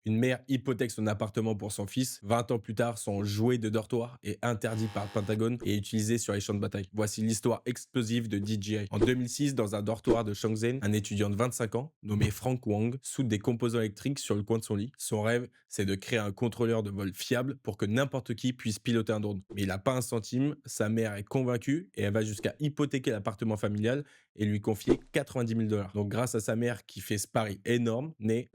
Une mère hypothèque son appartement pour son fils. 20 ans plus tard, son jouet de dortoir est interdit par le Pentagone et utilisé sur les champs de bataille. Voici l'histoire explosive de DJI. En 2006, dans un dortoir de Shenzhen, un étudiant de 25 ans, nommé Frank Wang, soude des composants électriques sur le coin de son lit. Son rêve, c'est de créer un contrôleur de vol fiable pour que n'importe qui puisse piloter un drone. Mais il n'a pas un centime, sa mère est convaincue et elle va jusqu'à hypothéquer l'appartement familial et lui confier 90 000 dollars. Donc grâce à sa mère qui fait ce pari énorme, naît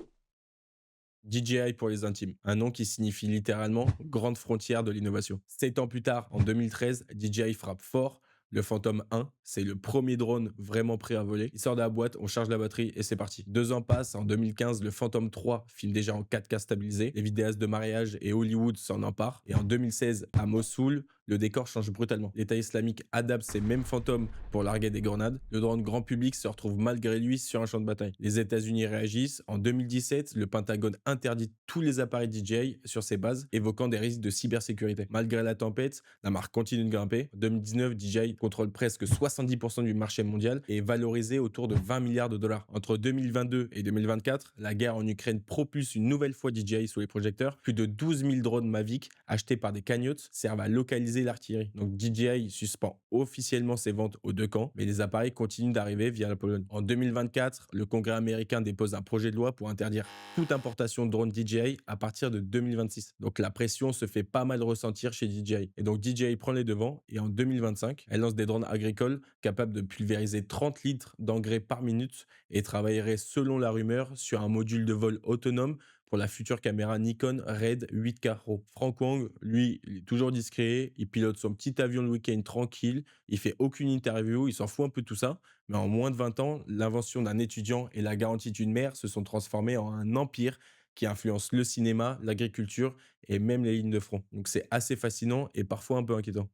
DJI pour les intimes, un nom qui signifie littéralement grande frontière de l'innovation. 7 ans plus tard, en 2013, DJI frappe fort. Le Phantom 1, c'est le premier drone vraiment prêt à voler. Il sort de la boîte, on charge la batterie et c'est parti. 2 ans passent, en 2015, le Phantom 3 filme déjà en 4K stabilisé. Les vidéastes de mariage et Hollywood s'en emparent. Et en 2016, à Mossoul, le décor change brutalement. L'État islamique adapte ces mêmes fantômes pour larguer des grenades. Le drone grand public se retrouve malgré lui sur un champ de bataille. Les États-Unis réagissent. En 2017, le Pentagone interdit tous les appareils DJI sur ses bases, évoquant des risques de cybersécurité. Malgré la tempête, la marque continue de grimper. En 2019, DJI contrôle presque 70% du marché mondial et est valorisé autour de 20 milliards de dollars. Entre 2022 et 2024, la guerre en Ukraine propulse une nouvelle fois DJI sous les projecteurs. Plus de 12 000 drones Mavic achetés par des cagnottes servent à localiser l'artillerie. Donc DJI suspend officiellement ses ventes aux deux camps, mais les appareils continuent d'arriver via la Pologne. En 2024, le Congrès américain dépose un projet de loi pour interdire toute importation de drones DJI à partir de 2026. Donc la pression se fait pas mal ressentir chez DJI. Et donc DJI prend les devants et en 2025, elle lance des drones agricoles capables de pulvériser 30 litres d'engrais par minute et travaillerait selon la rumeur sur un module de vol autonome pour la future caméra Nikon Red 8K Pro. Frank Wang, lui, il est toujours discret, il pilote son petit avion le week-end tranquille, il fait aucune interview, il s'en fout un peu de tout ça, mais en moins de 20 ans, l'invention d'un étudiant et la garantie d'une mère se sont transformés en un empire qui influence le cinéma, l'agriculture et même les lignes de front. Donc c'est assez fascinant et parfois un peu inquiétant.